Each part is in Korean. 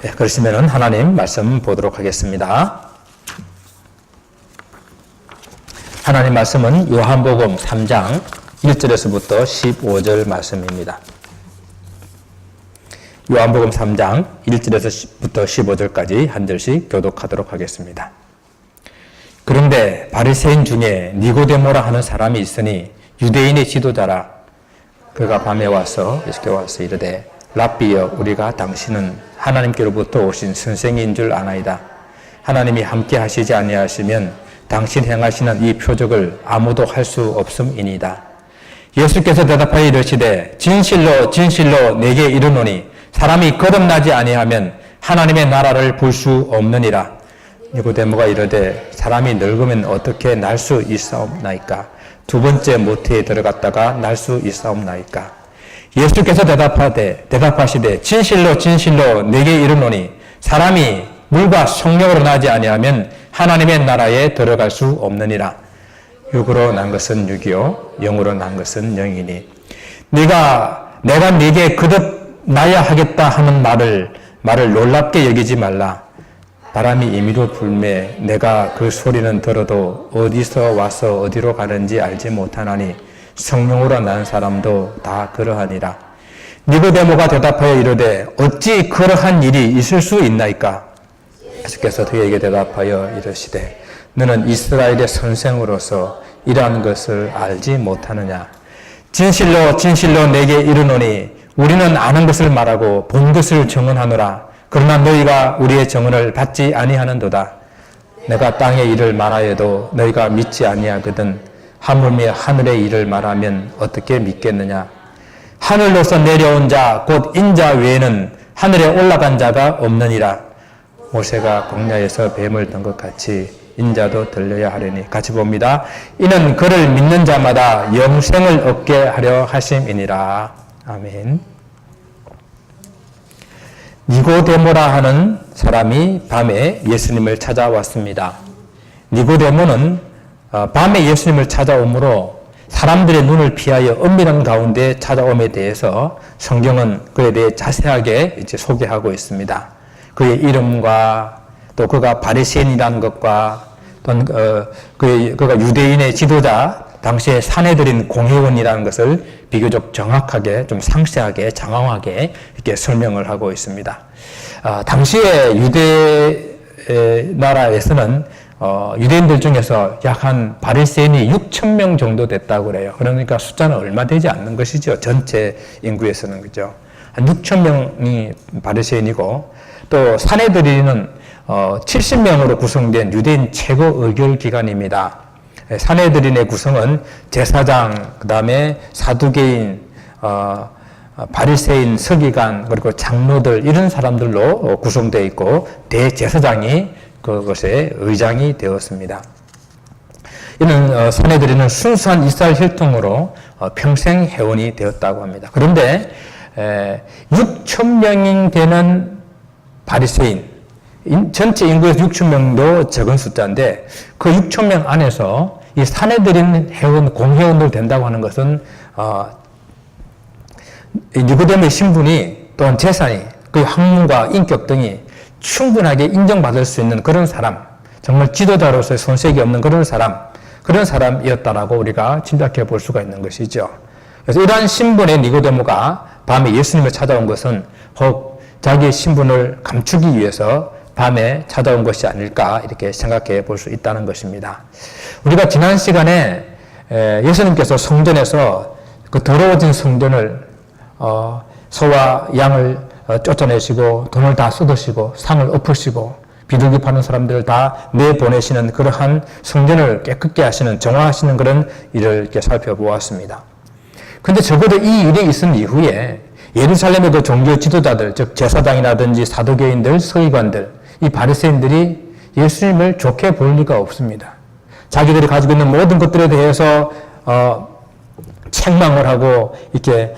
네, 그러시면은 하나님 말씀 보도록 하겠습니다. 하나님 말씀은 요한복음 3장 1절에서부터 15절 말씀입니다. 요한복음 3장 1절에서부터 15절까지 한 절씩 교독하도록 하겠습니다. 그런데 바리새인 중에 니고데모라 하는 사람이 있으니 유대인의 지도자라. 그가 밤에 와서 예수께 와서 이르되 랍비여, 우리가 당신은 하나님께로부터 오신 선생인 줄 아나이다. 하나님이 함께 하시지 아니하시면 당신 행하시는 이 표적을 아무도 할 수 없음이니이다. 예수께서 대답하여 이르시되 진실로 진실로 내게 이르노니 사람이 거듭나지 아니하면 하나님의 나라를 볼 수 없느니라. 니고데모가 이르되 사람이 늙으면 어떻게 날 수 있사옵나이까? 두 번째 모태에 들어갔다가 날 수 있사옵나이까? 예수께서 대답하시되 진실로 진실로 내게 이르노니 사람이 물과 성령으로 나지 아니하면 하나님의 나라에 들어갈 수 없느니라. 육으로 난 것은 육이요 영으로 난 것은 영이니 내가 네게 거듭나야 하겠다 하는 말을 놀랍게 여기지 말라. 바람이 임의로 불매 내가 그 소리는 들어도 어디서 와서 어디로 가는지 알지 못하나니 성령으로 난 사람도 다 그러하니라. 니고데모가 대답하여 이르되 어찌 그러한 일이 있을 수 있나이까? 예수께서 그에게 대답하여 이르시되 너는 이스라엘의 선생으로서 이러한 것을 알지 못하느냐? 진실로 진실로 내게 이르노니 우리는 아는 것을 말하고 본 것을 증언하노라. 그러나 너희가 우리의 증언을 받지 아니하는도다. 내가 땅의 일을 말하여도 너희가 믿지 아니하거든 하물며 하늘의 일을 말하면 어떻게 믿겠느냐? 하늘로서 내려온 자 곧 인자 외에는 하늘에 올라간 자가 없느니라. 모세가 광야에서 뱀을 든 것 같이 인자도 들려야 하려니. 같이 봅니다. 이는 그를 믿는 자마다 영생을 얻게 하려 하심이니라. 아멘. 니고데모라 하는 사람이 밤에 예수님을 찾아왔습니다. 니고데모는 밤에 예수님을 찾아오므로 사람들의 눈을 피하여 은밀한 가운데 찾아옴에 대해서 성경은 그에 대해 자세하게 이제 소개하고 있습니다. 그의 이름과 또 그가 바리새인이라는 것과 또는 그가 유대인의 지도자, 당시에 산헤드린 공회원이라는 것을 비교적 정확하게, 좀 상세하게, 장황하게 이렇게 설명을 하고 있습니다. 당시에 유대 나라에서는 유대인들 중에서 약 한 바리새인이 6,000명 정도 됐다고 그래요. 그러니까 숫자는 얼마 되지 않는 것이죠. 전체 인구에서는. 그죠? 한 6,000명이 바리새인이고 또 산헤드린은 70명으로 구성된 유대인 최고 의결기관입니다. 산헤드린의 구성은 제사장, 그 다음에 사두개인, 바리새인, 서기관, 그리고 장로들 이런 사람들로 구성되어 있고 대제사장이 그것의 의장이 되었습니다. 이는 산헤드린은 순수한 이스라엘 혈통으로 평생 회원이 되었다고 합니다. 그런데 6,000명이 되는 바리새인, 전체 인구에서 6,000명도 적은 숫자인데 그 6,000명 안에서 이 산헤드린 회원, 공회원들 된다고 하는 것은 니고데모의 신분이 또한 재산이, 그 학문과 인격 등이 충분하게 인정받을 수 있는 그런 사람, 정말 지도자로서의 손색이 없는 그런 사람이었다라고 우리가 짐작해 볼 수가 있는 것이죠. 그래서 이러한 신분의 니고데모가 밤에 예수님을 찾아온 것은 혹 자기의 신분을 감추기 위해서 밤에 찾아온 것이 아닐까 이렇게 생각해 볼 수 있다는 것입니다. 우리가 지난 시간에 예수님께서 성전에서 그 더러워진 성전을 소와 양을 쫓아내시고 돈을 다 쏟으시고 상을 엎으시고 비둘기 파는 사람들을 다 내보내시는 그러한 성전을 깨끗게 하시는, 정화하시는 그런 일을 이렇게 살펴보았습니다. 그런데 적어도 이 일이 있은 이후에 예루살렘에도 종교 지도자들, 즉 제사장이라든지 사두개인들, 서기관들, 이 바리새인들이 예수님을 좋게 볼 리가 없습니다. 자기들이 가지고 있는 모든 것들에 대해서 책망을 하고 이렇게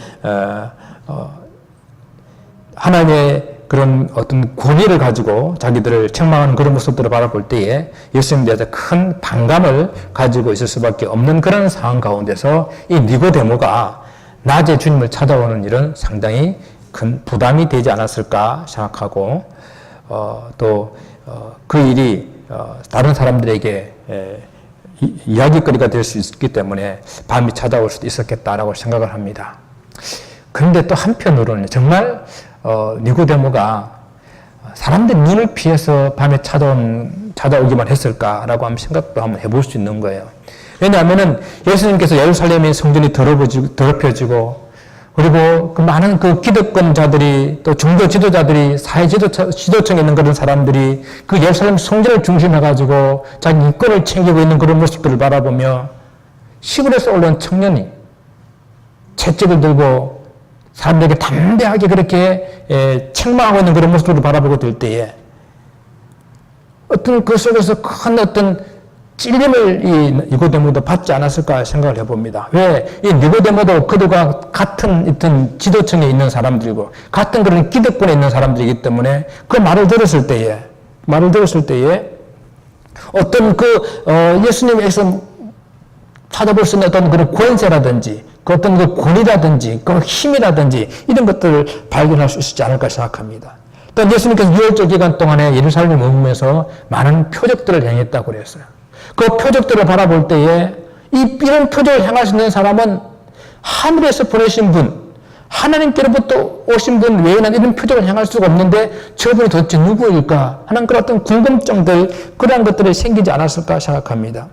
하나님의 그런 어떤 권위를 가지고 자기들을 책망하는 그런 모습들을 바라볼 때에 예수님에 대해서 큰 반감을 가지고 있을 수밖에 없는 그런 상황 가운데서 이 니고데모가 낮에 주님을 찾아오는 일은 상당히 큰 부담이 되지 않았을까 생각하고 또 그 일이 다른 사람들에게 이야기거리가 될 수 있기 때문에 밤이 찾아올 수도 있었겠다라고 생각을 합니다. 그런데 또 한편으로는 정말 니고데모가 사람들 눈을 피해서 밤에 찾아오기만 했을까라고 한번 생각도 한번 해볼 수 있는 거예요. 왜냐하면은 예수님께서 예루살렘의 성전이 더럽혀지고 그리고 그 많은 그 기득권자들이 또 종교 지도자들이 사회 지도층에 있는 그런 사람들이 그 예루살렘 성전을 중심해가지고 자기 인권을 챙기고 있는 그런 모습들을 바라보며 시골에서 올라온 청년이 채찍을 들고 사람들에게 담대하게 그렇게 책망하고 있는 그런 모습을 바라보고 될 때에 어떤 그 속에서 큰 어떤 찔림을 이 니고데모도 받지 않았을까 생각을 해봅니다. 왜? 이 니고데모도 그들과 같은 어떤 지도층에 있는 사람들이고 같은 그런 기득권에 있는 사람들이기 때문에 그 말을 들었을 때에 어떤 예수님에서 찾아볼 수 있는 어떤 그런 권세라든지 그 어떤 그 권위라든지 그 힘이라든지 이런 것들을 발견할 수 있지 않을까 생각합니다. 또 예수님께서 유월절 기간 동안에 예루살렘에 머무면서 많은 표적들을 행했다고 그랬어요. 그 표적들을 바라볼 때에 이런 표적을 행할 수 있는 사람은 하늘에서 보내신 분, 하나님께로부터 오신 분 외에는 이런 표적을 행할 수가 없는데 저분이 도대체 누구일까 하는 그런 어떤 궁금증들, 그러한 것들이 생기지 않았을까 생각합니다.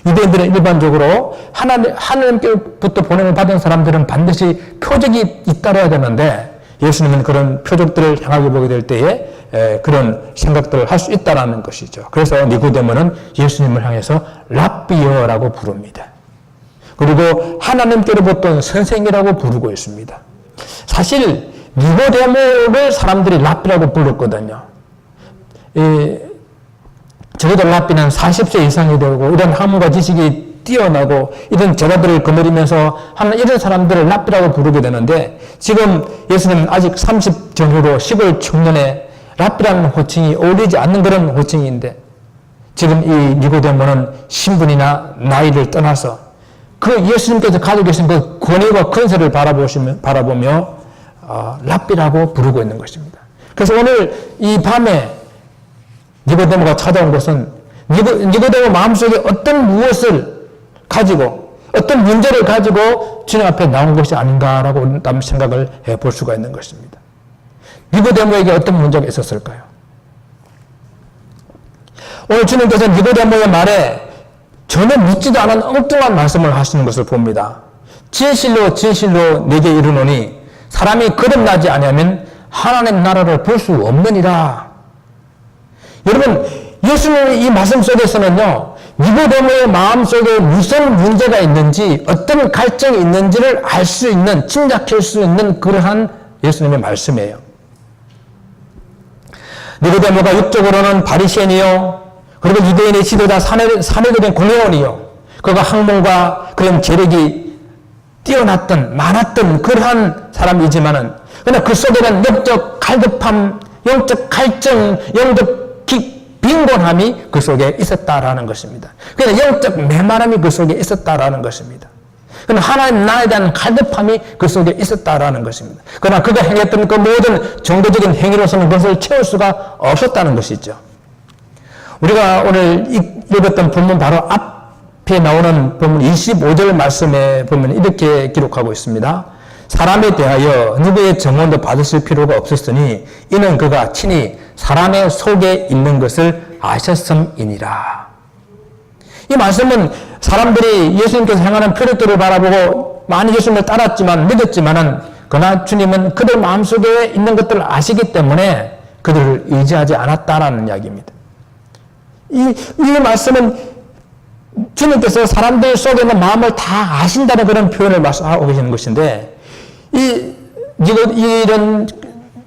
유대인들은 일반적으로 하나님께로부터 보냄을 받은 사람들은 반드시 표적이 잇따라야 되는데 예수님은 그런 표적들을 향하게 보게 될 때에 그런 생각들을 할 수 있다는 것이죠. 그래서 니고데모는 예수님을 향해서 랍비어라고 부릅니다. 그리고 하나님께로부터 선생이라고 부르고 있습니다. 사실 니고데모를 사람들이 랍비라고 불렀거든요. 적어도 랍비는 40세 이상이 되고 이런 학문과 지식이 뛰어나고 이런 제자들을 거느리면서 하는 이런 사람들을 랍비라고 부르게 되는데 지금 예수님은 아직 30 전후로 시골 청년의 랍비라는 호칭이 어울리지 않는 그런 호칭인데 지금 이 니고데모는 신분이나 나이를 떠나서 그 예수님께서 가지고 계신 그 권위와 권세를 바라보며 랍비라고 부르고 있는 것입니다. 그래서 오늘 이 밤에 니고데모가 찾아온 것은 니고데모 마음속에 어떤 무엇을 가지고 어떤 문제를 가지고 주님 앞에 나온 것이 아닌가라고 한번 생각을 해볼 수가 있는 것입니다. 니고데모에게 어떤 문제가 있었을까요? 오늘 주님께서 니고데모의 말에 전혀 묻지도 않은 엉뚱한 말씀을 하시는 것을 봅니다. 진실로 진실로 내게 이르노니 사람이 거듭나지 아니하면 하나님 나라를 볼 수 없느니라. 여러분, 예수님의 이 말씀 속에서는요, 니고데모의 마음속에 무슨 문제가 있는지 어떤 갈증이 있는지를 알 수 있는, 짐작할 수 있는 그러한 예수님의 말씀이에요. 니고데모가 육적으로는 바리새인이요, 그리고 유대인의 지도자 사내들의 공회원이요, 그가 학문과 그런 재력이 뛰어났던 많았던 그러한 사람이지만은 그러나 그 속에는 영적 갈급함, 영적 갈증, 영적 빈곤함이 그 속에 있었다라는 것입니다. 그러나 영적 메마름이 그 속에 있었다라는 것입니다. 그러나 하나님 나라에 대한 갈급함이 그 속에 있었다라는 것입니다. 그러나 그가 행했던 그 모든 정도적인 행위로서는 그것을 채울 수가 없었다는 것이죠. 우리가 오늘 읽었던 본문 바로 앞에 나오는 본문 25절 말씀에 보면 이렇게 기록하고 있습니다. 사람에 대하여 누구의 정언도 받으실 필요가 없었으니 이는 그가 친히 사람의 속에 있는 것을 아셨음이니라. 이 말씀은 사람들이 예수님께서 행하는 표적들을 바라보고 많이 예수님을 따랐지만 믿었지만은 그러나 주님은 그들 마음속에 있는 것들을 아시기 때문에 그들을 의지하지 않았다라는 이야기입니다. 이 말씀은 주님께서 사람들 속에 있는 마음을 다 아신다는 그런 표현을 말씀하고 계시는 것인데 이런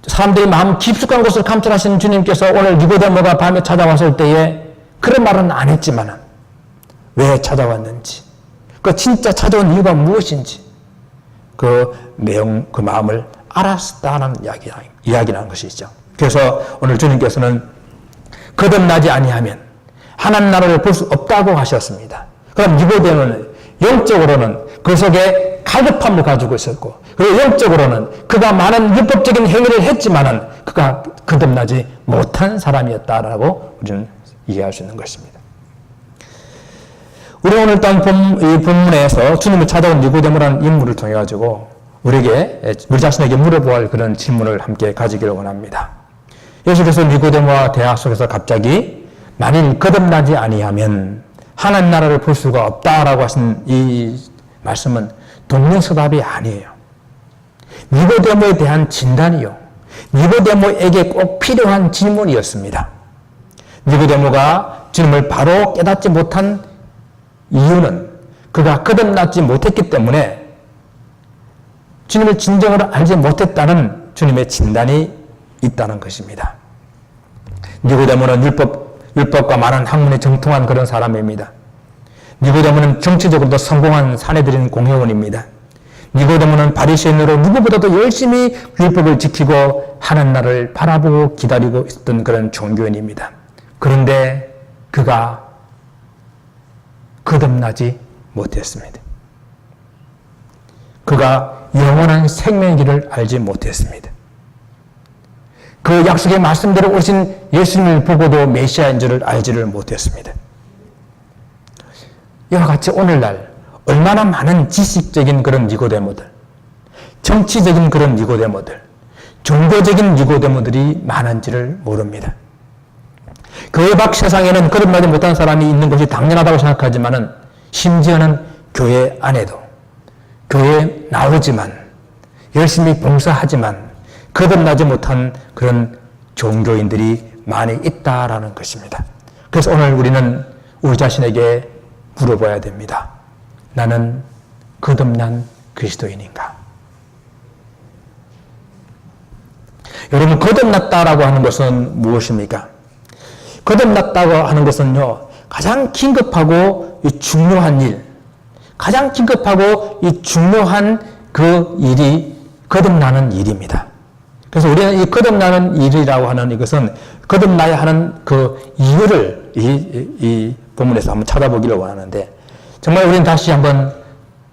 사람들의 마음 깊숙한 곳을 감찰하시는 주님께서 오늘 니고데모가 밤에 찾아왔을 때에 그런 말은 안 했지만은 왜 찾아왔는지, 그 진짜 찾아온 이유가 무엇인지 그 내용, 그 마음을 알았다는 이야기라는 것이죠. 그래서 오늘 주님께서는 거듭나지 아니하면 하나님 나라를 볼 수 없다고 하셨습니다. 그럼 니고데모는 영적으로는 그 속에 갈급함을 가지고 있었고, 그리고 영적으로는 그가 많은 율법적인 행위를 했지만은 그가 거듭나지 못한 사람이었다라고 우리는 이해할 수 있는 것입니다. 우리 오늘 이 본문에서 주님을 찾아온 니고데모라는 인물을 통해 가지고 우리 자신에게 물어보아야 할 그런 질문을 함께 가지기를 원합니다. 예수께서 니고데모와 대화 속에서 갑자기 만일 거듭나지 아니하면 하나님 나라를 볼 수가 없다라고 하신 이 말씀은 동명서답이 아니에요. 니고데모에 대한 진단이요, 니고데모에게 꼭 필요한 질문이었습니다. 니고데모가 주님을 바로 깨닫지 못한 이유는 그가 거듭나지 못했기 때문에 주님을 진정으로 알지 못했다는 주님의 진단이 있다는 것입니다. 니고데모는 율법과 많은 학문에 정통한 그런 사람입니다. 니고데모는 정치적으로도 성공한 사내들인 공회원입니다. 니고데모는 바리새인으로 누구보다도 열심히 율법을 지키고 하는 날을 바라보고 기다리고 있었던 그런 종교인입니다. 그런데 그가 거듭나지 못했습니다. 그가 영원한 생명의 길을 알지 못했습니다. 그 약속의 말씀대로 오신 예수님을 보고도 메시아인 줄을 알지를 못했습니다. 이와 같이 오늘날 얼마나 많은 지식적인 그런 니고데모들, 정치적인 그런 니고데모들, 종교적인 니고데모들이 많은지를 모릅니다. 그 외 밖 세상에는 거듭나지 못한 사람이 있는 것이 당연하다고 생각하지만은 심지어는 교회 안에도 교회에 나오지만 열심히 봉사하지만 거듭나지 못한 그런 종교인들이 많이 있다라는 것입니다. 그래서 오늘 우리는 우리 자신에게 물어봐야 됩니다. 나는 거듭난 그리스도인인가? 여러분, 거듭났다라고 하는 것은 무엇입니까? 거듭났다고 하는 것은요, 가장 긴급하고 중요한 일, 가장 긴급하고 중요한 그 일이 거듭나는 일입니다. 그래서 우리는 이 거듭나는 일이라고 하는 이것은 거듭나야 하는 그 이유를 이 본문에서 한번 찾아보기를 원하는데, 정말 우리는 다시 한번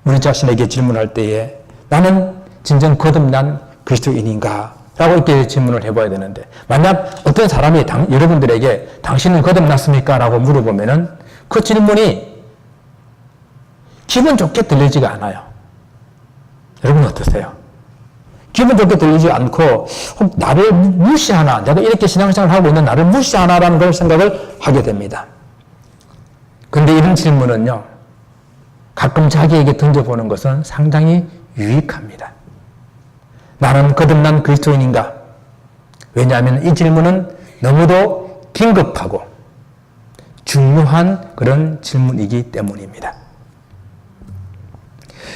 우리 자신에게 질문할 때에 나는 진정 거듭난 그리스도인인가? 라고 이렇게 질문을 해봐야 되는데, 만약 어떤 사람이 여러분들에게 당신은 거듭났습니까? 라고 물어보면은 그 질문이 기분 좋게 들리지가 않아요. 여러분 어떠세요? 기분 좋게 들리지 않고 혹 나를 무시하나, 내가 이렇게 신앙생활을 하고 있는 나를 무시하나라는 그런 생각을 하게 됩니다. 그런데 이런 질문은요, 가끔 자기에게 던져보는 것은 상당히 유익합니다. 나는 거듭난 그리스도인인가? 왜냐하면 이 질문은 너무도 긴급하고 중요한 그런 질문이기 때문입니다.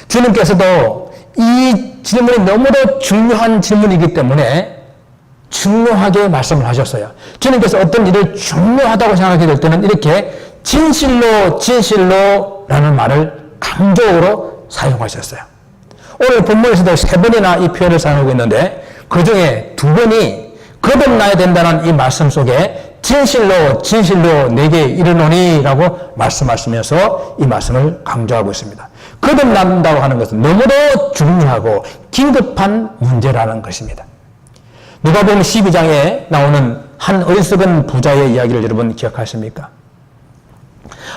주님께서도 이 질문이 너무도 중요한 질문이기 때문에 중요하게 말씀을 하셨어요. 주님께서 어떤 일을 중요하다고 생각하게 될 때는 이렇게 진실로라는 말을 강조어로 사용하셨어요. 오늘 본문에서도 3번이나 이 표현을 사용하고 있는데 그 중에 2번이 거듭나야 된다는 이 말씀 속에 진실로 내게 이르노니 라고 말씀하시면서 이 말씀을 강조하고 있습니다. 거듭난다고 하는 것은 너무도 중요하고 긴급한 문제라는 것입니다. 누가복음 12장에 나오는 한 어리석은 부자의 이야기를 여러분 기억하십니까?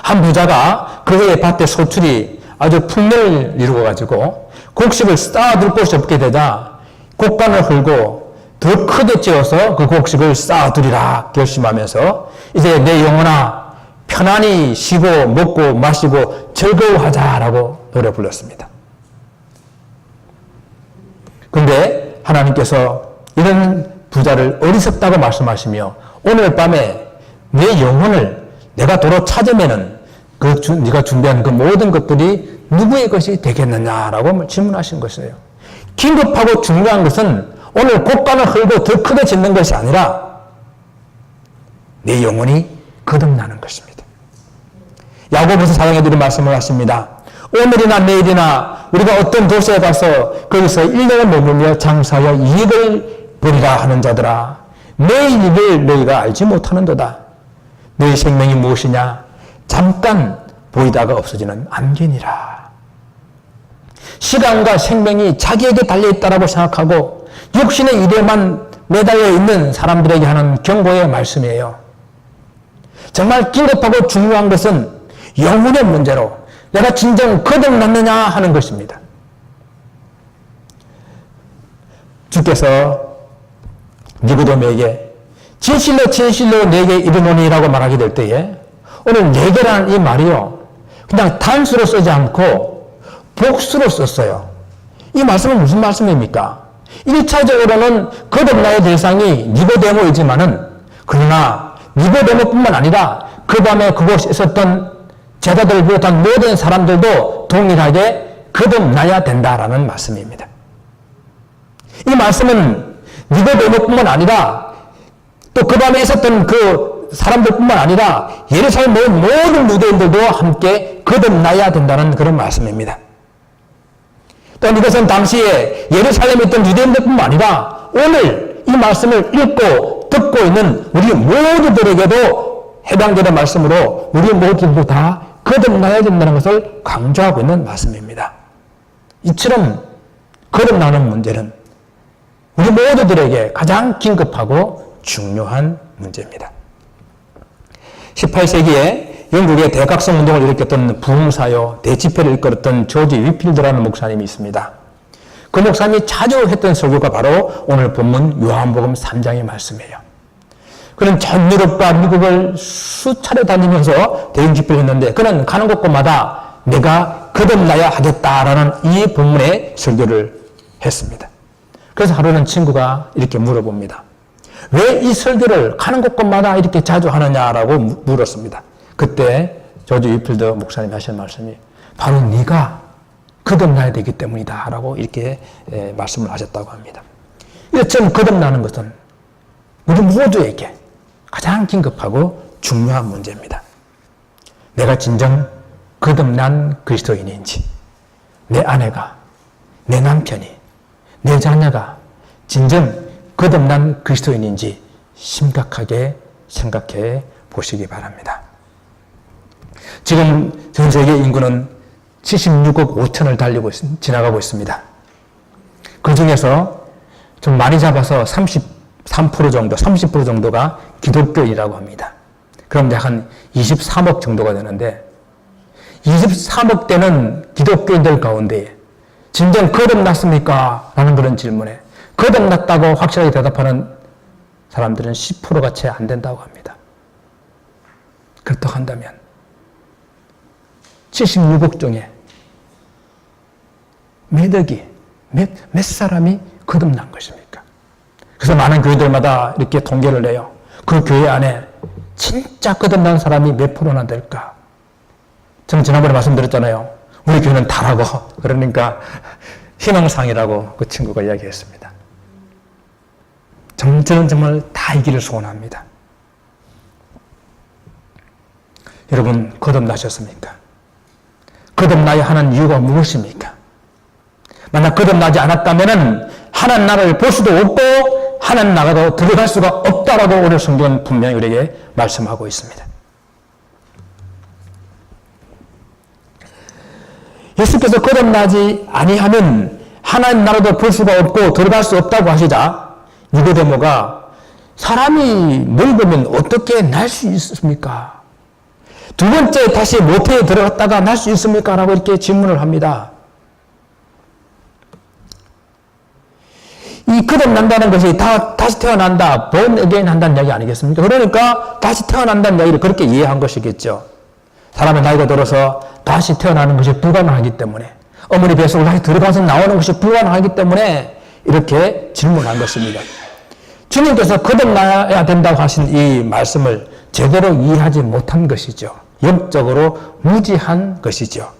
한 부자가 그의 밭에 소출이 아주 풍년을 이루어 가지고 곡식을 쌓아둘 곳이 없게 되자 곡간을 헐고 더 크게 지어서 그 곡식을 쌓아두리라 결심하면서 이제 내 영혼아 편안히 쉬고 먹고 마시고 즐거워하자라고 노래 불렀습니다. 그런데 하나님께서 이런 부자를 어리석다고 말씀하시며 오늘 밤에 내 영혼을 내가 도로 찾으면은 네가 준비한 그 모든 것들이 누구의 것이 되겠느냐라고 질문하신 것이에요. 긴급하고 중요한 것은 오늘 곡간을 헐고 더 크게 짓는 것이 아니라 내 영혼이 거듭나는 것입니다. 야고보서 4장에 이런 말씀을 하십니다. 오늘이나 내일이나 우리가 어떤 도시에 가서 거기서 1년을 머물며 장사하여 이익을 보리라 하는 자들아, 내일을 너희가 알지 못하는도다. 너희 생명이 무엇이냐? 잠깐 보이다가 없어지는 안개니라. 시간과 생명이 자기에게 달려있다라고 생각하고 육신의 일에만 매달려 있는 사람들에게 하는 경고의 말씀이에요. 정말 긴급하고 중요한 것은 영혼의 문제로 내가 진정 거듭났느냐 하는 것입니다. 주께서 니고데모에게 진실로 진실로 내게 이르노니라고 말하게 될 때에 오늘 내게라는 이 말이요, 그냥 단수로 쓰지 않고 복수로 썼어요. 이 말씀은 무슨 말씀입니까? 1차적으로는 거듭나의 대상이 니고데모이지만은 그러나 니고데모뿐만 아니라 그 밤에 그곳에 있었던 제자들을 비롯한 모든 사람들도 동일하게 거듭나야 된다라는 말씀입니다. 이 말씀은 니고데모뿐만 아니라 또 그 밤에 있었던 그 사람들뿐만 아니라 예루살렘의 모든 유대인들도 함께 거듭나야 된다는 그런 말씀입니다. 또 이것은 당시에 예루살렘에 있던 유대인들뿐만 아니라 오늘 이 말씀을 읽고 듣고 있는 우리 모두들에게도 해당되는 말씀으로 우리 모두도 다 거듭나야 된다는 것을 강조하고 있는 말씀입니다. 이처럼 거듭나는 문제는 우리 모두들에게 가장 긴급하고 중요한 문제입니다. 18세기에 영국의 대각성 운동을 일으켰던 부흥사요 대집회를 이끌었던 조지 위필드라는 목사님이 있습니다. 그 목사님이 자주 했던 설교가 바로 오늘 본문 요한복음 3장의 말씀이에요. 그는 전 유럽과 미국을 수차례 다니면서 대형집회를 했는데 그는 가는 곳곳마다 내가 거듭나야 하겠다라는 이 본문의 설교를 했습니다. 그래서 하루는 친구가 이렇게 물어봅니다. 왜 이 설교를 가는 곳곳마다 이렇게 자주 하느냐라고 물었습니다. 그때 조지 위필드 목사님이 하신 말씀이 바로 네가 거듭나야 되기 때문이다 라고 이렇게 말씀을 하셨다고 합니다. 이처럼 거듭나는 것은 우리 모두에게 가장 긴급하고 중요한 문제입니다. 내가 진정 거듭난 그리스도인인지, 내 아내가, 내 남편이, 내 자녀가 진정 거듭난 그리스도인인지 심각하게 생각해 보시기 바랍니다. 지금 전 세계 인구는 76억 5천을 지나가고 있습니다. 그 중에서 좀 많이 잡아서 33% 정도, 30% 정도가 기독교인이라고 합니다. 그럼 약 한 23억 정도가 되는데 23억 되는 기독교인들 가운데 진정 거듭났습니까? 라는 그런 질문에 거듭났다고 확실하게 대답하는 사람들은 10%가 채 안 된다고 합니다. 그렇다고 한다면 76억 중에 몇 사람이 거듭난 것입니까? 그래서 많은 교회들마다 이렇게 통계를 내요. 그 교회 안에 진짜 거듭난 사람이 몇 프로나 될까? 저는 지난번에 말씀드렸잖아요. 우리 교회는 다라고. 그러니까 희망상이라고 그 친구가 이야기했습니다. 저는 정말 다 이기를 소원합니다. 여러분, 거듭나셨습니까? 거듭나야 하는 이유가 무엇입니까? 만약 거듭나지 않았다면 하나님 나라를 볼 수도 없고 하나님 나라도 들어갈 수가 없다라고 오늘 성경은 분명히 우리에게 말씀하고 있습니다. 예수께서 거듭나지 아니하면 하나님 나라도 볼 수가 없고 들어갈 수 없다고 하시자 니고데모가 사람이 늙으면 어떻게 날 수 있습니까? 두 번째 다시 모태에 들어갔다가 날 수 있습니까? 라고 이렇게 질문을 합니다. 이 거듭난다는 것이 다시 태어난다, born again 한다는 이야기 아니겠습니까? 그러니까 다시 태어난다는 이야기를 그렇게 이해한 것이겠죠. 사람의 나이가 들어서 다시 태어나는 것이 불가능하기 때문에, 어머니 뱃속을 다시 들어가서 나오는 것이 불가능하기 때문에 이렇게 질문한 것입니다. 주님께서 거듭나야 된다고 하신 이 말씀을 제대로 이해하지 못한 것이죠. 영적으로 무지한 것이죠.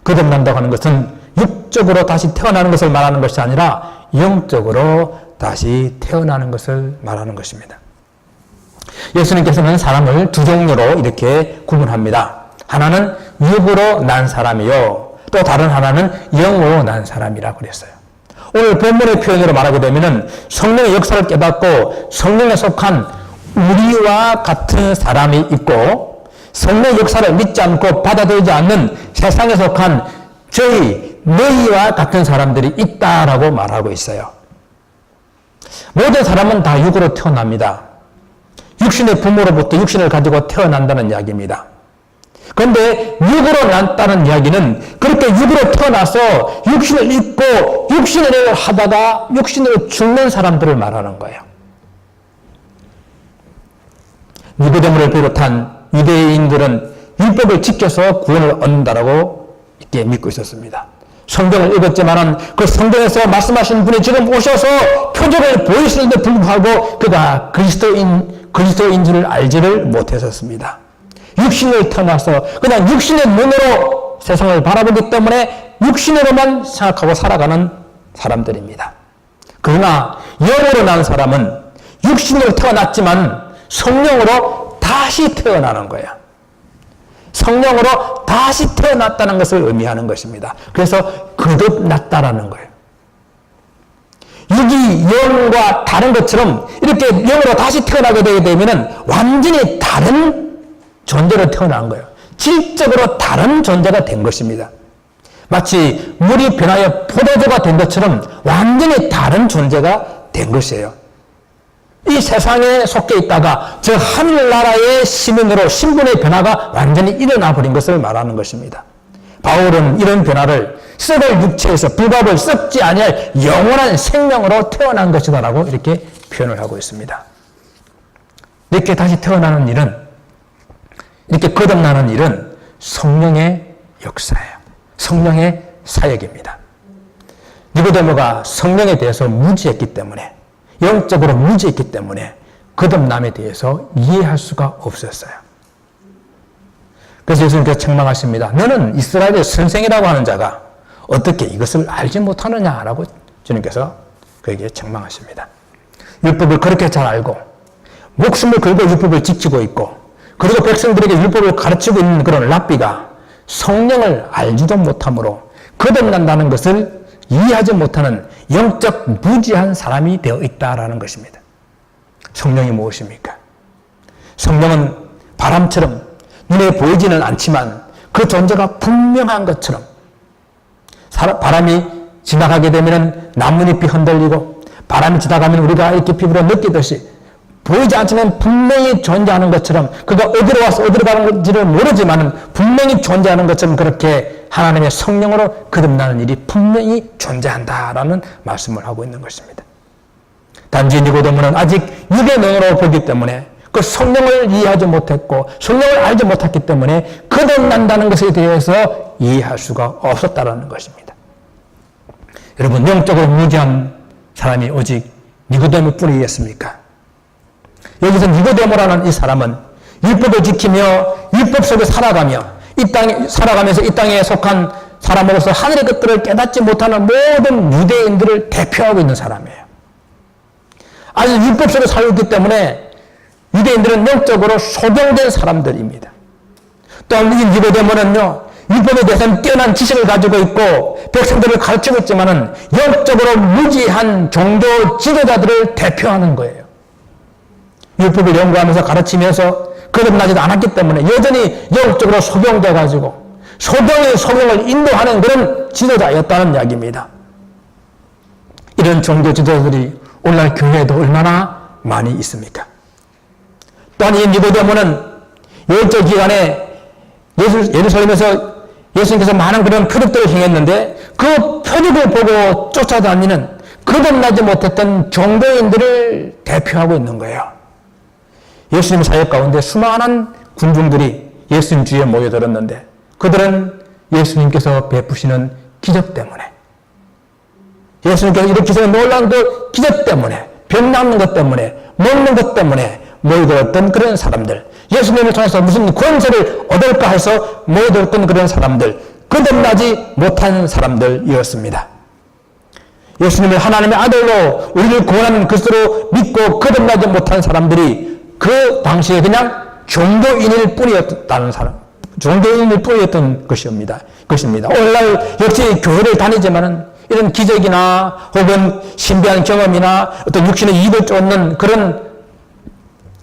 거듭난다고 하는 것은 육적으로 다시 태어나는 것을 말하는 것이 아니라 영적으로 다시 태어나는 것을 말하는 것입니다. 예수님께서는 사람을 두 종류로 이렇게 구분합니다. 하나는 육으로 난 사람이요, 또 다른 하나는 영으로 난 사람이라고 그랬어요. 오늘 본문의 표현으로 말하게 되면 성령의 역사를 깨닫고 성령에 속한 우리와 같은 사람이 있고 성령의 역사를 믿지 않고 받아들이지 않는 세상에 속한 저희 너희와 같은 사람들이 있다라고 말하고 있어요. 모든 사람은 다 육으로 태어납니다. 육신의 부모로부터 육신을 가지고 태어난다는 이야기입니다. 그런데 육으로 났다는 이야기는 그렇게 육으로 태어나서 육신을 입고 육신의 일을 하다가 육신으로 죽는 사람들을 말하는 거예요. 니고데모를 비롯한 유대인들은 율법을 지켜서 구원을 얻는다라고 이렇게 믿고 있었습니다. 성경을 읽었지만은 그 성경에서 말씀하신 분이 지금 오셔서 표적을 보이시는데 불구하고 그가 그리스도인 줄을 알지를 못했었습니다. 육신을 태어나서 그냥 육신의 눈으로 세상을 바라보기 때문에 육신으로만 생각하고 살아가는 사람들입니다. 그러나 영으로 난 사람은 육신으로 태어났지만 성령으로 다시 태어나는 거예요. 성령으로 다시 태어났다는 것을 의미하는 것입니다. 그래서 거듭났다라는 거예요. 육이 영과 다른 것처럼 이렇게 영으로 다시 태어나게 되게 되면 완전히 다른 존재로 태어난 거예요. 질적으로 다른 존재가 된 것입니다. 마치 물이 변하여 포도주가 된 것처럼 완전히 다른 존재가 된 것이에요. 이 세상에 속해 있다가 저 하늘나라의 시민으로 신분의 변화가 완전히 일어나 버린 것을 말하는 것입니다. 바울은 이런 변화를 썩을 육체에서 불법을 썩지 아니할 영원한 생명으로 태어난 것이다라고 이렇게 표현을 하고 있습니다. 이렇게 다시 태어나는 일은, 이렇게 거듭나는 일은 성령의 역사예요. 성령의 사역입니다. 니고데모가 성령에 대해서 무지했기 때문에, 영적으로 무지했기 때문에 거듭남에 대해서 이해할 수가 없었어요. 그래서 예수님께서 책망하십니다. 너는 이스라엘의 선생이라고 하는 자가 어떻게 이것을 알지 못하느냐라고 주님께서 그에게 책망하십니다. 율법을 그렇게 잘 알고 목숨을 걸고 율법을 지키고 있고 그리고 백성들에게 율법을 가르치고 있는 그런 랍비가 성령을 알지도 못하므로 거듭난다는 것을 이해하지 못하는 영적 무지한 사람이 되어 있다라는 것입니다. 성령이 무엇입니까? 성령은 바람처럼 눈에 보이지는 않지만 그 존재가 분명한 것처럼 바람이 지나가게 되면 나뭇잎이 흔들리고 바람이 지나가면 우리가 이렇게 피부로 느끼듯이 보이지 않지만 분명히 존재하는 것처럼 그가 어디로 와서 어디로 가는지를 모르지만 분명히 존재하는 것처럼 그렇게 하나님의 성령으로 거듭나는 일이 분명히 존재한다라는 말씀을 하고 있는 것입니다. 단지 니고데모는 아직 육의 눈으로 보기 때문에 그 성령을 이해하지 못했고 성령을 알지 못했기 때문에 거듭난다는 것에 대해서 이해할 수가 없었다는 것입니다. 여러분, 영적으로 무지한 사람이 오직 니고데모뿐이겠습니까? 여기서 니고데모라는 이 사람은 율법을 지키며 율법 속에 살아가며 살아가면서 이 땅에 속한 사람으로서 하늘의 것들을 깨닫지 못하는 모든 유대인들을 대표하고 있는 사람이에요. 아주 율법 속에 살고 있기 때문에 유대인들은 영적으로 소경된 사람들입니다. 또한 이 니고데모는요, 율법에 대해서는 뛰어난 지식을 가지고 있고 백성들을 가르치고 있지만은 영적으로 무지한 종교 지도자들을 대표하는 거예요. 율법을 연구하면서 가르치면서 거듭나지도 않았기 때문에 여전히 영적으로 소경돼 가지고 소경의 소경을 인도하는 그런 지도자였다는 이야기입니다. 이런 종교 지도자들이 오늘날 교회에도 얼마나 많이 있습니까? 또한 이 니고데모는 열절 기간에 예루살렘에서 예수님께서 많은 그런 표적들을 행했는데 그 표적을 보고 쫓아다니는 거듭나지 못했던 종교인들을 대표하고 있는 거예요. 예수님 사역 가운데 수많은 군중들이 예수님 주위에 모여들었는데 그들은 예수님께서 베푸시는 기적 때문에 예수님께서 일으키시는 놀라운 그 기적 때문에 병 낫는 것 때문에 먹는 것 때문에 모여들었던 그런 사람들, 예수님을 통해서 무슨 권세를 얻을까 해서 모여들었던 그런 사람들, 거듭나지 못한 사람들이었습니다. 예수님을 하나님의 아들로 우리를 구원하는 것으로 믿고 거듭나지 못한 사람들이 그 당시에 그냥 종교인일 뿐이었다는 사람, 종교인일 뿐이었던 것입니다. 오늘날 역시 교회를 다니지만은 이런 기적이나 혹은 신비한 경험이나 어떤 육신의 이익을 쫓는 그런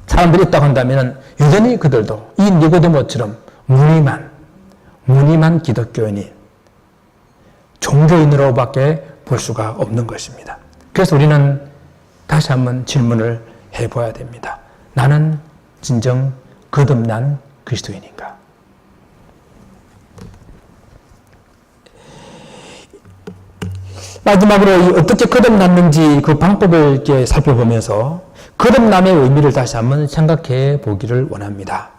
사람들이 있다고 한다면 여전히 그들도 이 니고데모처럼 무늬만 기독교인이 종교인으로밖에 볼 수가 없는 것입니다. 그래서 우리는 다시 한번 질문을 해봐야 됩니다. 나는 진정 거듭난 그리스도인인가? 마지막으로 어떻게 거듭났는지 그 방법을 이렇게 살펴보면서 거듭남의 의미를 다시 한번 생각해 보기를 원합니다.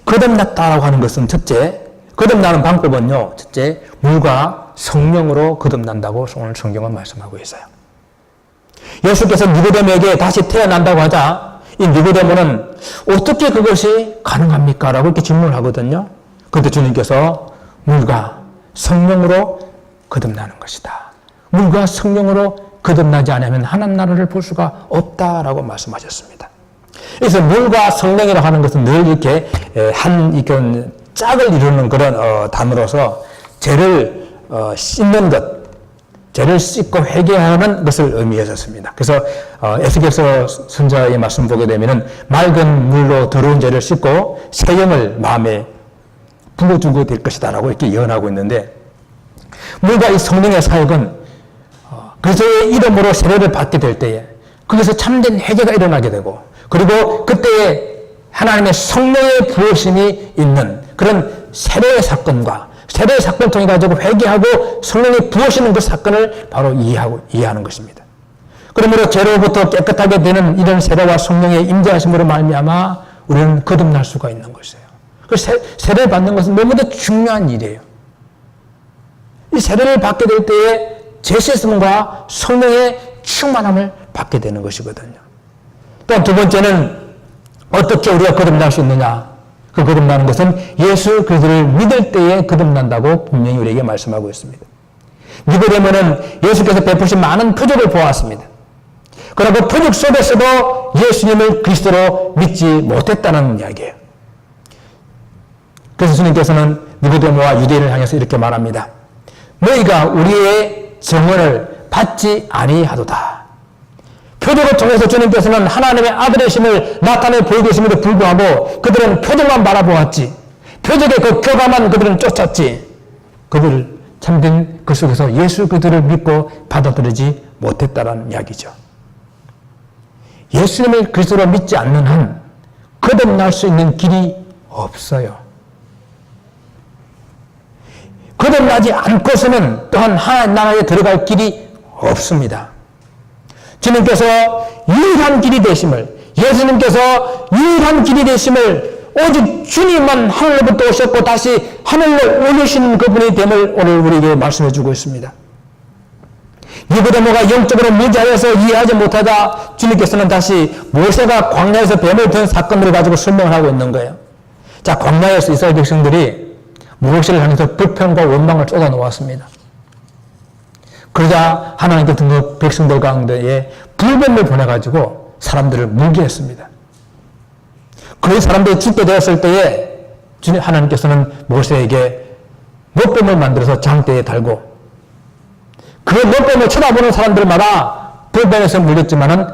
거듭났다라고 하는 것은 첫째, 거듭나는 방법은요, 첫째, 물과 성령으로 거듭난다고 오늘 성경은 말씀하고 있어요. 예수께서 니고데모에게 다시 태어난다고 하자 이 니고데모는 어떻게 그것이 가능합니까? 라고 이렇게 질문을 하거든요. 그런데 주님께서 물과 성령으로 거듭나는 것이다. 물과 성령으로 거듭나지 않으면 하나님 나라를 볼 수가 없다라고 말씀하셨습니다. 그래서 물과 성령이라고 하는 것은 늘 이렇게 이런 짝을 이루는 그런 단어로서 죄를 씻는 것, 죄를 씻고 회개하는 것을 의미했었습니다. 그래서 에스겔서 선자의 말씀 보게 되면은 맑은 물로 더러운 죄를 씻고 새 영을 마음에 불어주고 될 것이다라고 이렇게 예언하고 있는데, 물과 이 성령의 사역은 그리스도의 이름으로 세례를 받게 될 때에 거기서 참된 회개가 일어나게 되고, 그리고 그때에 하나님의 성령의 부으심이 있는 그런 세례의 사건과 세례의 사건을 통해 가지고 회개하고 성령이 부으시는 그 사건을 바로 이해하는 것입니다. 그러므로 죄로부터 깨끗하게 되는 이런 세례와 성령의 임재하심으로 말미암아 우리는 거듭날 수가 있는 것이에요. 그 세례를 받는 것은 너무도 중요한 일이에요. 이 세례를 받게 될 때에 죄 씻음과 성령의 충만함을 받게 되는 것이거든요. 또 두 번째는 어떻게 우리가 거듭날 수 있느냐? 그 거듭나는 것은 예수 그리스도를 믿을 때에 거듭난다고 분명히 우리에게 말씀하고 있습니다. 니고데모는 예수께서 베푸신 많은 표적을 보았습니다. 그러나 그 표적 속에서도 예수님을 그리스도로 믿지 못했다는 이야기예요. 그래서 주님께서는 니고데모와 유대인을 향해서 이렇게 말합니다. 너희가 우리의 증언을 받지 아니하도다. 표적을 통해서 주님께서는 하나님의 아들의 심을 나타내 보여주심에도 불구하고 그들은 표적만 바라보았지, 표적의 그 교감만 그들은 쫓았지, 그들 참된 그 속에서 예수 그들을 믿고 받아들이지 못했다는 이야기죠. 예수님을 그리스도로 믿지 않는 한 거듭날 수 있는 길이 없어요. 거듭나지 않고서는 또한 하나님 나라에 들어갈 길이 없습니다. 주님께서 유일한 길이 되심을, 예수님께서 유일한 길이 되심을, 오직 주님만 하늘로부터 오셨고 다시 하늘로 올리시는 그분이 됨을 오늘 우리에게 말씀해 주고 있습니다. 니고데모가 영적으로 무지하여서 이해하지 못하자 주님께서는 다시 모세가 광야에서 뱀을 든 사건을 가지고 설명을 하고 있는 거예요. 자, 광야에서 이스라엘 백성들이 모세를 향해서 불평과 원망을 쏟아 놓았습니다. 그러자 하나님께서 그 백성들 가운데에 불뱀을 보내가지고 사람들을 물게 했습니다. 그 사람들이 죽게 되었을 때에 하나님께서는 모세에게 못뱀을 만들어서 장대에 달고 그 못뱀을 쳐다보는 사람들마다 불뱀에서 물렸지만은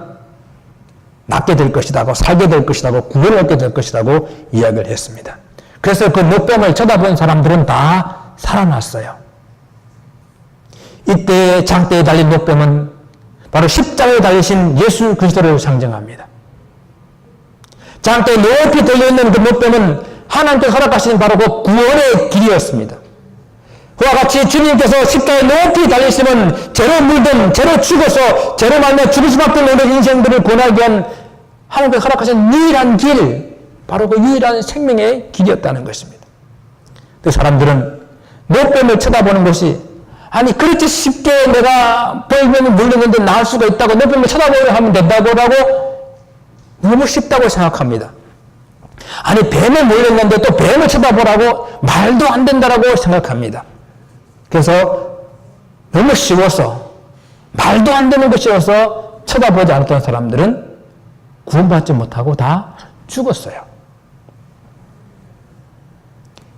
낫게 될 것이라고, 살게 될 것이라고, 구원을 얻게 될 것이라고 이야기를 했습니다. 그래서 그 못뱀을 쳐다본 사람들은 다 살아났어요. 이때 장대에 달린 못뱀은 바로 십자가에 달리신 예수 그리스도를 상징합니다. 장대에 높이 달려있는 그 못뱀은 하나님께서 허락하신 바로 그 구원의 길이었습니다. 그와 같이 주님께서 십자가에 높이 달리시면 죄로 물든, 죄로 죽어서 죄로 말며 죽을 수밖에 없는 인생들을 권하기 위한 하나님께서 허락하신 유일한 길, 바로 그 유일한 생명의 길이었다는 것입니다. 그 사람들은 못뱀을 쳐다보는 것이, 아니 그렇게 쉽게 내가 벌뱀이 물렸는데 나을 수가 있다고, 못뱀을 쳐다보려 하면 된다고 너무 쉽다고 생각합니다. 아니 뱀에 물렸는데 또 뱀을 쳐다보라고 말도 안 된다라고 생각합니다. 그래서 너무 쉬워서, 말도 안 되는 것이어서 쳐다보지 않았던 사람들은 구원받지 못하고 다 죽었어요.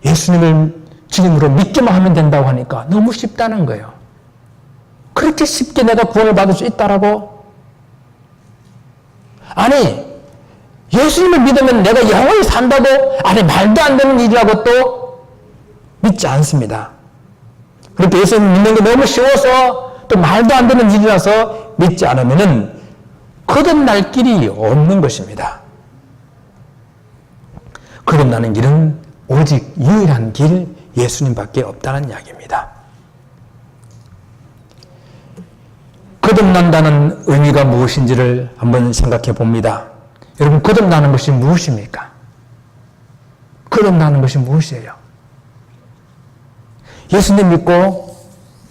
예수님을 주님으로 믿기만 하면 된다고 하니까 너무 쉽다는 거예요. 그렇게 쉽게 내가 구원을 받을 수 있다라고? 아니 예수님을 믿으면 내가 영원히 산다고? 아니 말도 안 되는 일이라고 또 믿지 않습니다. 그렇게 예수님 믿는 게 너무 쉬워서 또 말도 안 되는 일이라서 믿지 않으면은 거듭날 길이 없는 것입니다. 거듭나는 길은 오직 유일한 길 예수님밖에 없다는 이야기입니다. 거듭난다는 의미가 무엇인지를 한번 생각해 봅니다. 여러분, 거듭나는 것이 무엇입니까? 거듭나는 것이 무엇이에요? 예수님 믿고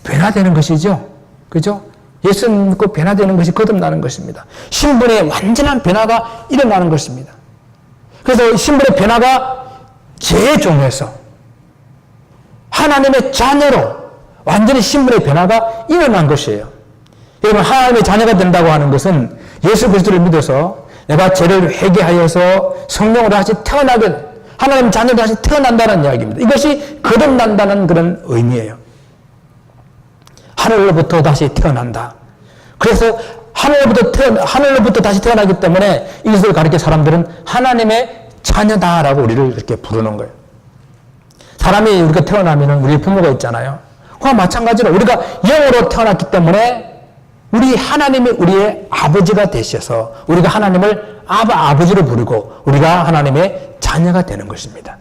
변화되는 것이죠. 그죠? 예수님 믿고 변화되는 것이 거듭나는 것입니다. 신분의 완전한 변화가 일어나는 것입니다. 그래서 신분의 변화가 재종에서 하나님의 자녀로 완전히 신분의 변화가 일어난 것이에요. 여러분, 하나님의 자녀가 된다고 하는 것은 예수 그리스도를 믿어서 내가 죄를 회개하여서 성령으로 다시 태어나게, 하나님 자녀로 다시 태어난다는 이야기입니다. 이것이 거듭난다는 그런 의미예요. 하늘로부터 다시 태어난다. 그래서 하늘로부터 다시 태어나기 때문에 이것을 가리켜 사람들은 하나님의 자녀다라고 우리를 이렇게 부르는 거예요. 사람이 우리가 태어나면 우리 부모가 있잖아요. 그와 마찬가지로 우리가 영으로 태어났기 때문에 우리 하나님이 우리의 아버지가 되셔서 우리가 하나님을 아버지로 부르고 우리가 하나님의 자녀가 되는 것입니다.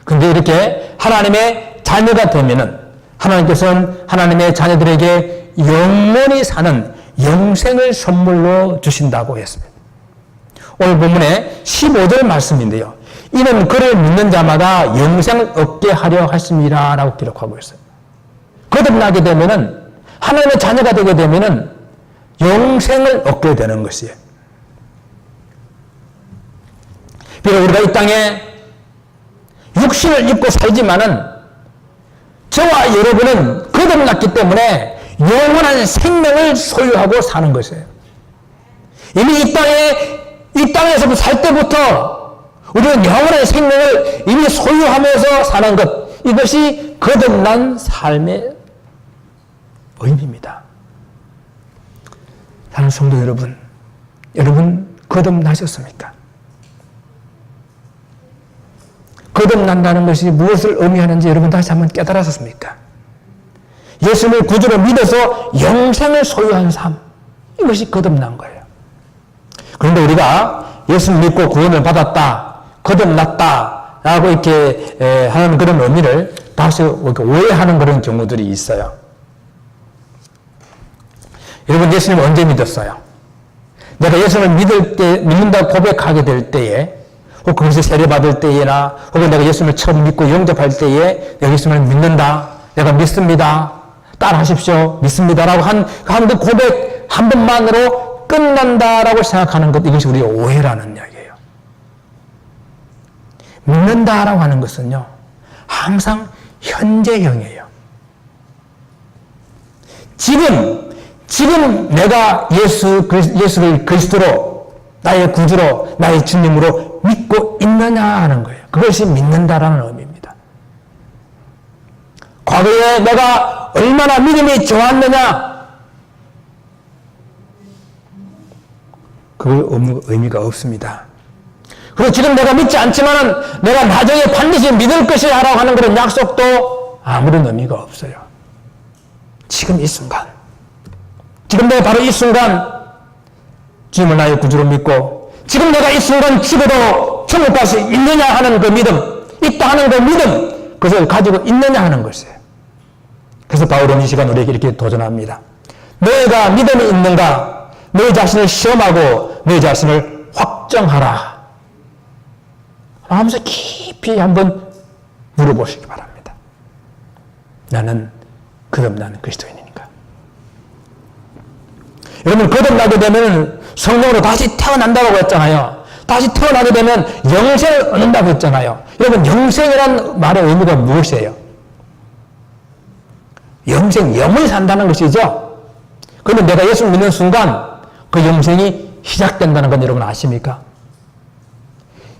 그런데 이렇게 하나님의 자녀가 되면은 하나님께서는 하나님의 자녀들에게 영원히 사는 영생을 선물로 주신다고 했습니다. 오늘 본문에 15절 말씀인데요. 이는 그를 믿는 자마다 영생을 얻게 하려 하심이라 라고 기록하고 있어요. 거듭나게 되면은 하나님의 자녀가 되게 되면은 영생을 얻게 되는 것이에요. 비록 우리가 이 땅에 육신을 입고 살지만은 저와 여러분은 거듭났기 때문에 영원한 생명을 소유하고 사는 것이에요. 이미 이 땅에서 살 때부터 우리는 영원한 생명을 이미 소유하면서 사는 것, 이것이 거듭난 삶의 의미입니다. 사랑하는 성도 여러분 거듭나셨습니까? 거듭난다는 것이 무엇을 의미하는지 여러분 다시 한번 깨달았습니까? 예수님을 구주로 믿어서 영생을 소유한 삶, 이것이 거듭난 거예요. 그런데 우리가 예수 믿고 구원을 받았다, 거듭났다 라고 이렇게 하는 그런 의미를 다시 오해하는 그런 경우들이 있어요. 여러분, 예수님 언제 믿었어요? 내가 예수님을 믿는다고 고백하게 될 때에, 혹은 그것을 세례받을 때에나, 혹은 내가 예수님을 처음 믿고 영접할 때에 내가 예수님을 믿는다, 내가 믿습니다, 따라하십시오, 믿습니다라고 한 그 고백 한 번만으로 끝난다라고 생각하는 것, 이것이 우리의 오해라는 이야기예요. 믿는다라고 하는 것은요, 항상 현재형이에요. 지금 내가 예수를 그리스도로, 나의 구주로, 나의 주님으로 믿고 있느냐 하는 거예요. 그것이 믿는다라는 의미입니다. 과거에 내가 얼마나 믿음이 좋았느냐, 그 의미가 없습니다. 그리고 지금 내가 믿지 않지만은 내가 나중에 반드시 믿을 것이라고 하는 그런 약속도 아무런 의미가 없어요. 지금 이 순간, 지금 내가 바로 이 순간 주님을 나의 구주로 믿고 지금 내가 이 순간 죽어도 천국 갈 수 있느냐 하는 그 믿음, 있다 하는 그 믿음, 그것을 가지고 있느냐 하는 것이에요. 그래서 바울은 이 시간 우리에게 이렇게 도전합니다. 너희가 믿음이 있는가? 너희 자신을 시험하고 너희 자신을 확정하라 하면서 깊이 한번 물어보시기 바랍니다. 나는 거듭나는 그리스도인이니까. 여러분, 거듭나게 되면 성령으로 다시 태어난다고 했잖아요. 다시 태어나게 되면 영생을 얻는다고 했잖아요. 여러분, 영생이란 말의 의미가 무엇이에요? 영생, 영원히 산다는 것이죠. 그런데 내가 예수를 믿는 순간 그 영생이 시작된다는 건 여러분 아십니까?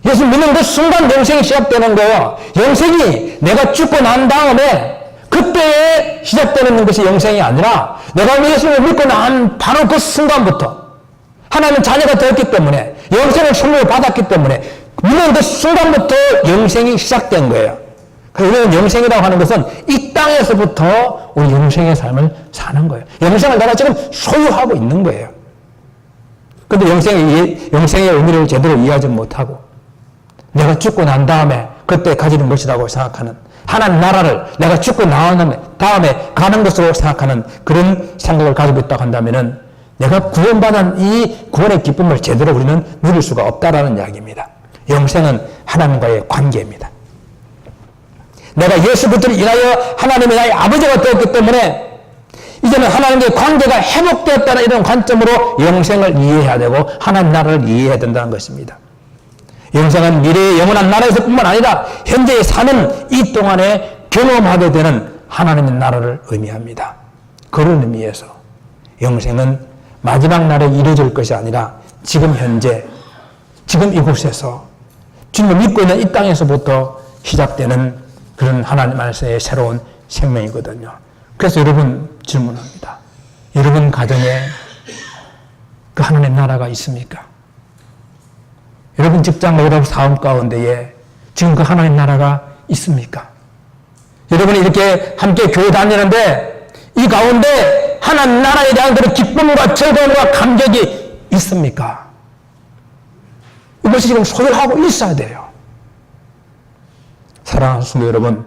예수 믿는 그 순간 영생이 시작되는 거예요. 영생이 내가 죽고 난 다음에 그때에 시작되는 것이 영생이 아니라 내가 예수를 믿고 난 바로 그 순간부터 하나님 자녀가 되었기 때문에 영생을 선물로 받았기 때문에 믿는 그 순간부터 영생이 시작된 거예요. 우리는 영생이라고 하는 것은 이 땅에서부터 우리 영생의 삶을 사는 거예요. 영생을 내가 지금 소유하고 있는 거예요. 근데 영생의 의미를 제대로 이해하지 못하고 내가 죽고 난 다음에 그때 가지는 것이라고 생각하는, 하나님 나라를 내가 죽고 나온 다음에 가는 것으로 생각하는 그런 생각을 가지고 있다고 한다면은 내가 구원받은 이 구원의 기쁨을 제대로 우리는 누릴 수가 없다라는 이야기입니다. 영생은 하나님과의 관계입니다. 내가 예수 그리스도를 인하여 하나님의 나의 아버지가 되었기 때문에 이제는 하나님과의 관계가 회복되었다는 이런 관점으로 영생을 이해해야 되고 하나님 나라를 이해해야 된다는 것입니다. 영생은 미래의 영원한 나라에서 뿐만 아니라 현재 사는 이 동안에 경험하게 되는 하나님의 나라를 의미합니다. 그런 의미에서 영생은 마지막 날에 이루어질 것이 아니라 지금 현재, 지금 이곳에서 주님을 믿고 있는 이 땅에서부터 시작되는 그런 하나님 안에서의 새로운 생명이거든요. 그래서 여러분 질문합니다. 여러분 가정에 그 하나님 나라가 있습니까? 여러분 직장과 여러분 사업 가운데에 지금 그 하나님 나라가 있습니까? 여러분이 이렇게 함께 교회 다니는데 이 가운데 하나님 나라에 대한 그런 기쁨과 즐거움과 감격이 있습니까? 이것이 지금 소유하고 있어야 돼요. 사랑하는 성도 여러분,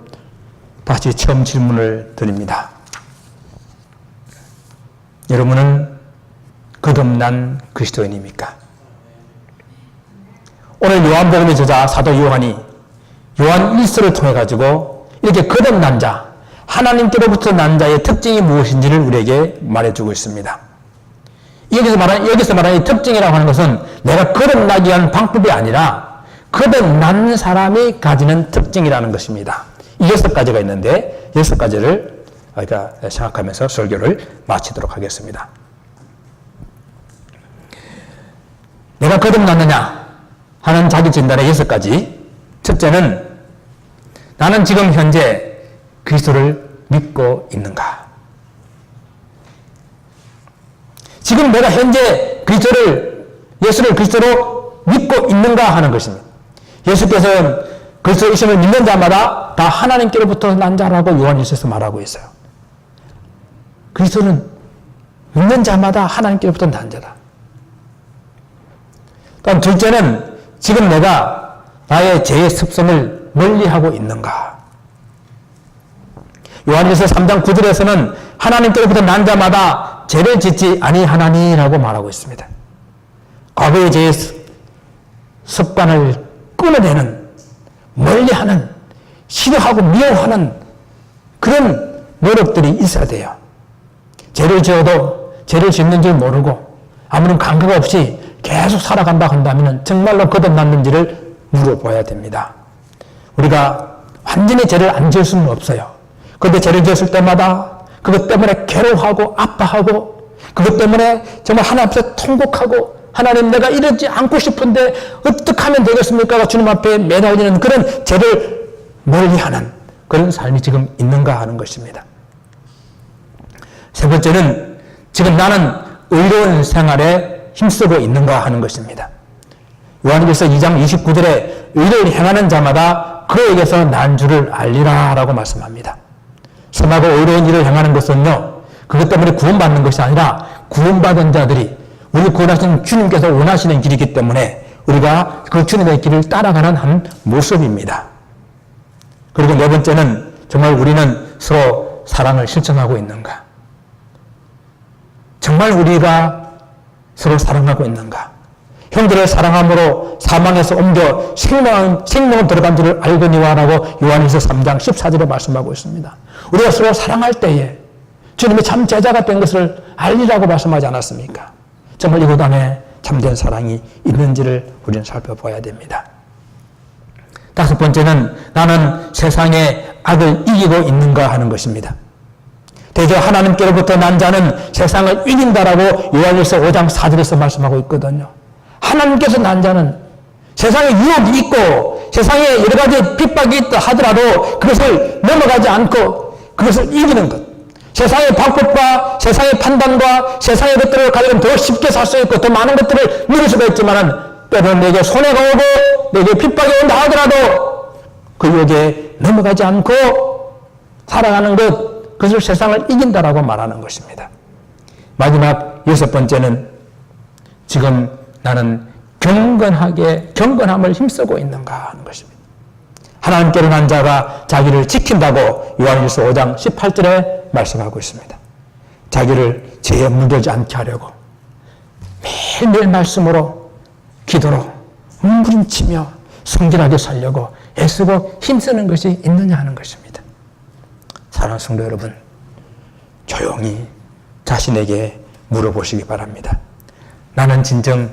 다시 처음 질문을 드립니다. 여러분은 거듭난 그리스도인입니까? 오늘 요한복음의 저자 사도 요한이 요한 1서를 통해 가지고 이렇게 거듭난 자, 하나님께로부터 난 자의 특징이 무엇인지를 우리에게 말해주고 있습니다. 여기서 말하는 이 특징이라고 하는 것은 내가 거듭나기 위한 방법이 아니라 거듭난 사람이 가지는 특징이라는 것입니다. 이 6가지가 있는데 6가지를 우리가 생각하면서 설교를 마치도록 하겠습니다. 내가 거듭났느냐 하는 자기 진단의 6가지. 첫째는 나는 지금 현재 그리스도를 믿고 있는가? 지금 내가 현재 예수를 그리스도로 믿고 있는가 하는 것입니다. 예수께서는 그리스도이심을 믿는 자마다 다 하나님께로부터 난 자라고 요한일서에서 말하고 있어요. 그리스도는 믿는 자마다 하나님께로부터 난 자다. 다음 둘째는 지금 내가 나의 죄의 습성을 멀리하고 있는가? 요한일서 3장 9절에서는 하나님께로부터 난 자마다 죄를 짓지 아니하나니라고 말하고 있습니다. 과거의 죄의 습관을 끊어내는, 멀리하는, 싫어하고 미워하는 그런 노력들이 있어야 돼요. 죄를 지어도 죄를 짓는 줄 모르고 아무런 감각 없이 계속 살아간다 한다면 정말로 거듭났는지를 물어봐야 됩니다. 우리가 완전히 죄를 안 지을 수는 없어요. 그런데 죄를 지었을 때마다 그것 때문에 괴로워하고 아파하고 그것 때문에 정말 하나님 앞에서 통곡하고 하나님 내가 이러지 않고 싶은데 어떻게 하면 되겠습니까? 주님 앞에 매달리는 그런 죄를 멀리하는 그런 삶이 지금 있는가 하는 것입니다. 세 번째는 지금 나는 의로운 생활에 힘쓰고 있는가 하는 것입니다. 요한일서 2장 29절에 의를 행하는 자마다 그에게서 난 줄을 알리라 라고 말씀합니다. 선하고 의로운 일을 행하는 것은요, 그것 때문에 구원받는 것이 아니라 구원받은 자들이 우리 구원하신 주님께서 원하시는 길이기 때문에 우리가 그 주님의 길을 따라가는 한 모습입니다. 그리고 네 번째는 정말 우리는 서로 사랑을 실천하고 있는가? 정말 우리가 서로 사랑하고 있는가? 형제를 사랑함으로 사망에서 옮겨 생명은 들어간 줄을 알거니와라고 요한일서 3장 14절에 말씀하고 있습니다. 우리가 서로 사랑할 때에 주님의 참 제자가 된 것을 알리라고 말씀하지 않았습니까? 정말 이곳 안에 참된 사랑이 있는지를 우리는 살펴봐야 됩니다. 다섯 번째는 나는 세상의 악을 이기고 있는가 하는 것입니다. 대저 하나님께로부터 난 자는 세상을 이긴다라고 요한일서 5장 4절에서 말씀하고 있거든요. 하나님께서 난 자는 세상에 유혹이 있고 세상에 여러 가지 핍박이 있다 하더라도 그것을 넘어가지 않고 그것을 이기는 것. 세상의 방법과 세상의 판단과 세상의 것들을 가지고 더 쉽게 살 수 있고 더 많은 것들을 누릴 수가 있지만 때로는 내게 손해가 오고 내게 핍박이 온다 하더라도 그 유혹에 넘어가지 않고 살아가는 것, 그것을 세상을 이긴다라고 말하는 것입니다. 마지막 6번째는 지금 나는 경건함을 힘쓰고 있는가 하는 것입니다. 하나님께로 난 자가 자기를 지킨다고 요한일서 5장 18절에 말씀하고 있습니다. 자기를 죄에 물들지 않게 하려고 매일매일 말씀으로 기도로 몸부림치며 성결하게 살려고 애쓰고 힘쓰는 것이 있느냐 하는 것입니다. 사랑하는 성도 여러분, 조용히 자신에게 물어보시기 바랍니다. 나는 진정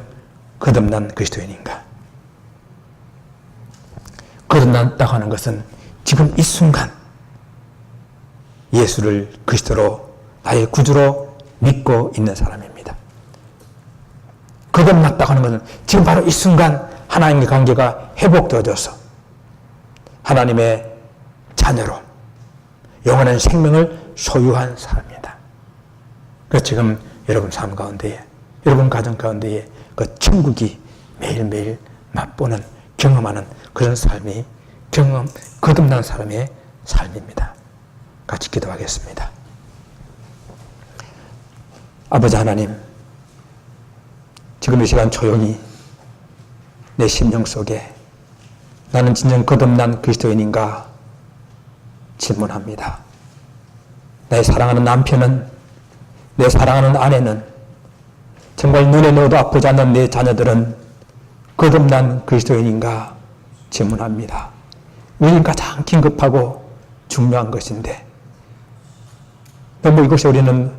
거듭난 그리스도인인가? 거듭났다고 하는 것은 지금 이 순간 예수를 그리스도로 나의 구주로 믿고 있는 사람입니다. 거듭났다고 하는 것은 지금 바로 이 순간 하나님의 관계가 회복되어져서 하나님의 자녀로 영원한 생명을 소유한 사람입니다. 그래서 지금 여러분 삶 가운데에, 여러분 가정 가운데에 그 천국이 매일매일 맛보는, 경험하는 그런 삶이 거듭난 사람의 삶입니다. 같이 기도하겠습니다. 아버지 하나님, 지금 이 시간 조용히 내 심령 속에 나는 진정 거듭난 그리스도인인가 질문합니다. 나의 사랑하는 남편은, 내 사랑하는 아내는, 정말 눈에 넣어도 아프지 않는 내 자녀들은 거듭난 그리스도인인가 질문합니다. 우리는 가장 긴급하고 중요한 것인데 너무 이것이 우리는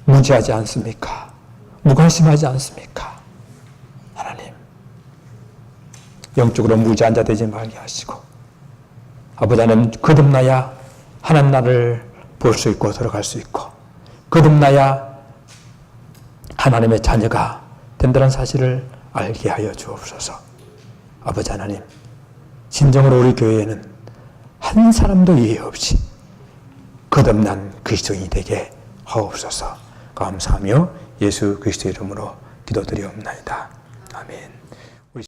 무지하지 않습니까? 무관심하지 않습니까? 하나님, 영적으로 무지한 자 되지 말게 하시고 아버지 하나님, 거듭나야 하나님 나를 볼 수 있고 들어갈 수 있고 거듭나야 하나님의 자녀가 된다는 사실을 알게 하여 주옵소서. 아버지 하나님, 진정으로 우리 교회에는 한 사람도 예외 없이 거듭난 그리스도인이 되게 하옵소서. 감사하며 예수 그리스도의 이름으로 기도드리옵나이다. 아멘.